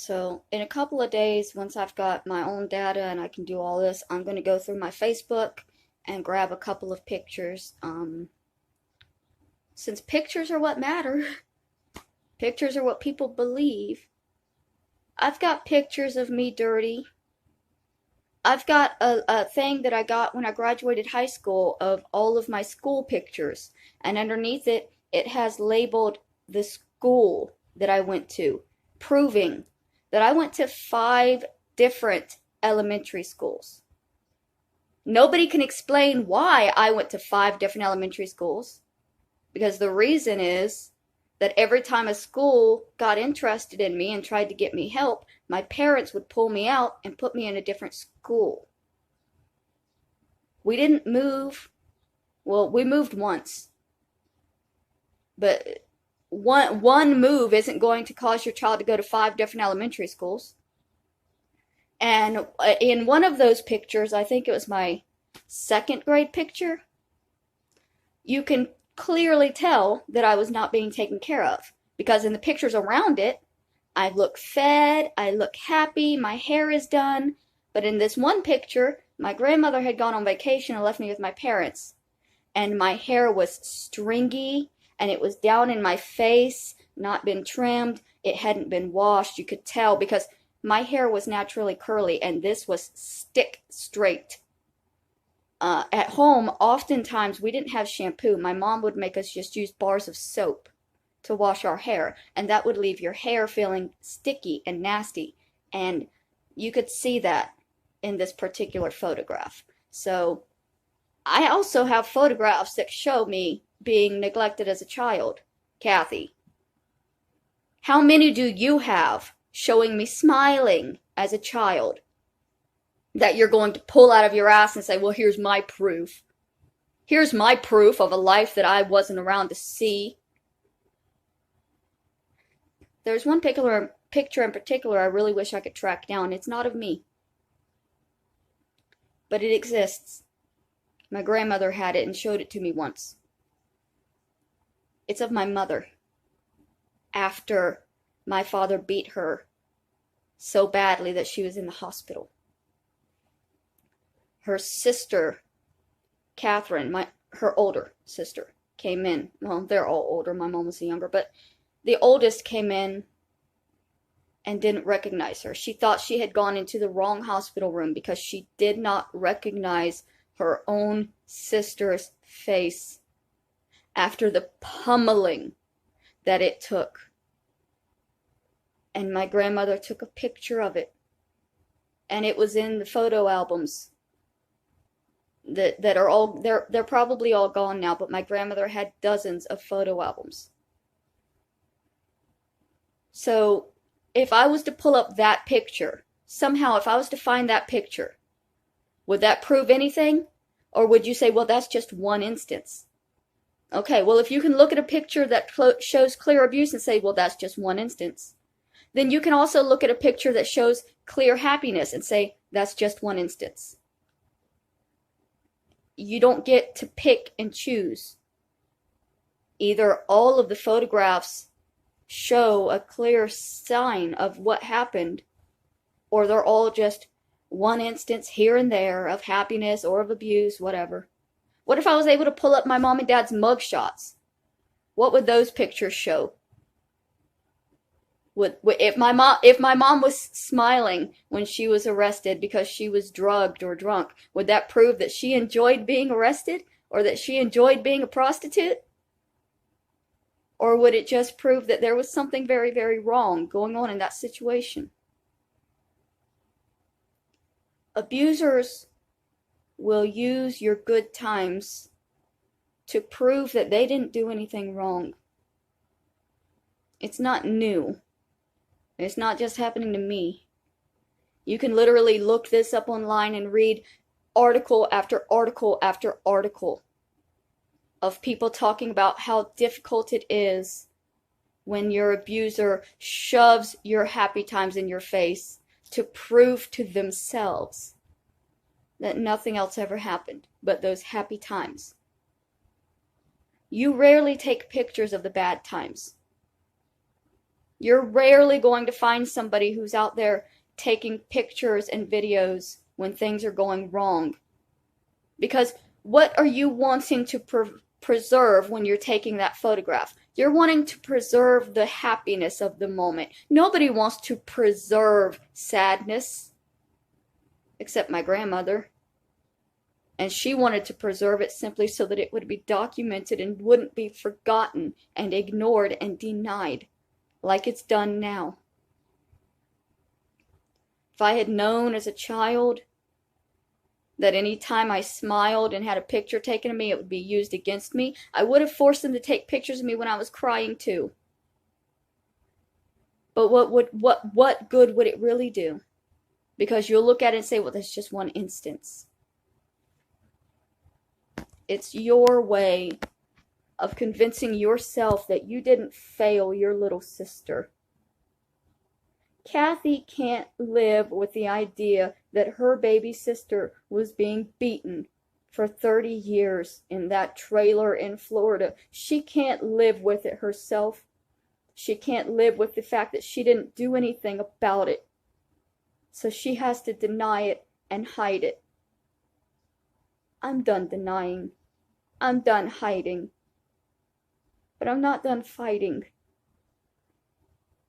So in a couple of days, once I've got my own data and I can do all this, I'm going to go through my Facebook and grab a couple of pictures. Since pictures are what matter, pictures are what people believe. I've got pictures of me dirty. I've got a thing that I got when I graduated high school of all of my school pictures, and underneath it, it has labeled the school that I went to, proving that I went to 5 different elementary schools. Nobody can explain why I went to 5 different elementary schools, because the reason is that every time a school got interested in me and tried to get me help, my parents would pull me out and put me in a different school. We didn't move. Well, we moved once. But one move isn't going to cause your child to go to 5 different elementary schools. And in one of those pictures, I think it was my 2nd grade picture, you can clearly tell that I was not being taken care of, because in the pictures around it, I look fed, I look happy, my hair is done. But in this one picture, my grandmother had gone on vacation and left me with my parents, and my hair was stringy and it was down in my face, not been trimmed, it hadn't been washed. You could tell because my hair was naturally curly and this was stick straight. At home, oftentimes we didn't have shampoo. My mom would make us just use bars of soap to wash our hair, and that would leave your hair feeling sticky and nasty. And you could see that in this particular photograph. So I also have photographs that show me being neglected as a child. Kathy, how many do you have showing me smiling as a child that you're going to pull out of your ass and say, well, here's my proof. Here's my proof of a life that I wasn't around to see. There's one picture in particular I really wish I could track down. It's not of me, but it exists. My grandmother had it and showed it to me once. It's of my mother after my father beat her so badly that she was in the hospital. Her sister, Catherine, her older sister, came in. Well, they're all older. My mom was the younger, but the oldest came in and didn't recognize her. She thought she had gone into the wrong hospital room because she did not recognize her own sister's face after the pummeling that it took. And my grandmother took a picture of it, and it was in the photo albums that are all, they're probably all gone now, but my grandmother had dozens of photo albums. So if I was to pull up that picture, somehow if I was to find that picture, would that prove anything? Or would you say, well, that's just one instance? Okay, well, if you can look at a picture that shows clear abuse and say, well, that's just one instance, then you can also look at a picture that shows clear happiness and say, that's just one instance. You don't get to pick and choose. Either all of the photographs show a clear sign of what happened, or they're all just one instance here and there of happiness or of abuse, whatever. What if I was able to pull up my mom and dad's mugshots? What would those pictures show? If my mom was smiling when she was arrested because she was drugged or drunk, would that prove that she enjoyed being arrested or that she enjoyed being a prostitute? Or would it just prove that there was something very, very wrong going on in that situation? Abusers will use your good times to prove that they didn't do anything wrong. It's not new. It's not just happening to me. You can literally look this up online and read article after article after article of people talking about how difficult it is when your abuser shoves your happy times in your face to prove to themselves that nothing else ever happened but those happy times. You rarely take pictures of the bad times. You're rarely going to find somebody who's out there taking pictures and videos when things are going wrong. Because what are you wanting to preserve when you're taking that photograph? You're wanting to preserve the happiness of the moment. Nobody wants to preserve sadness, except my grandmother. And she wanted to preserve it simply so that it would be documented and wouldn't be forgotten and ignored and denied, like it's done now. If I had known as a child that any time I smiled and had a picture taken of me, it would be used against me, I would have forced them to take pictures of me when I was crying too. But what good would it really do? Because you'll look at it and say, well, that's just one instance. It's your way of convincing yourself that you didn't fail your little sister. Kathy can't live with the idea that her baby sister was being beaten for 30 years in that trailer in Florida. She can't live with it herself. She can't live with the fact that she didn't do anything about it. So she has to deny it and hide it. I'm done denying. I'm done hiding. But I'm not done fighting.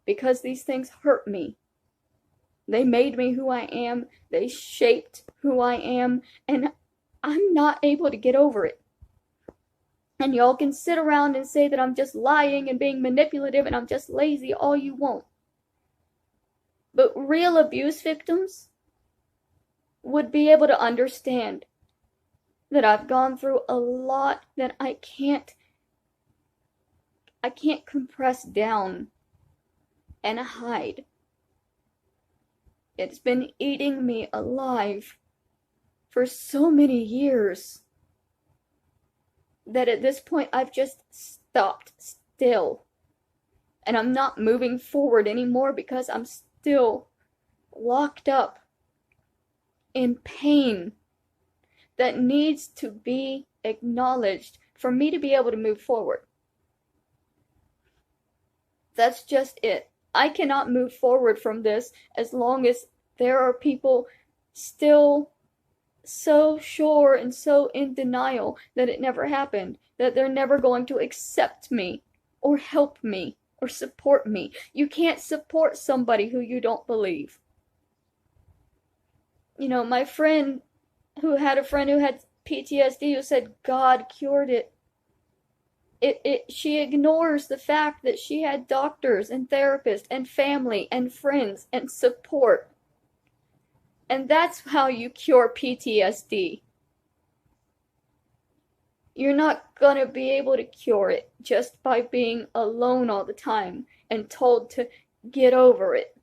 Because these things hurt me. They made me who I am. They shaped who I am. And I'm not able to get over it. And y'all can sit around and say that I'm just lying and being manipulative and I'm just lazy all you want. But real abuse victims would be able to understand that I've gone through a lot that I can't compress down and hide. It's been eating me alive for so many years that at this point I've just stopped still. And I'm not moving forward anymore because I'm still locked up in pain that needs to be acknowledged for me to be able to move forward. That's just it. I cannot move forward from this as long as there are people still so sure and so in denial that it never happened, that they're never going to accept me or help me or support me. You can't support somebody who you don't believe. You know, my friend who had a friend who had PTSD who said God cured it. She ignores the fact that she had doctors and therapists and family and friends and support. And that's how you cure PTSD. You're not gonna be able to cure it just by being alone all the time and told to get over it.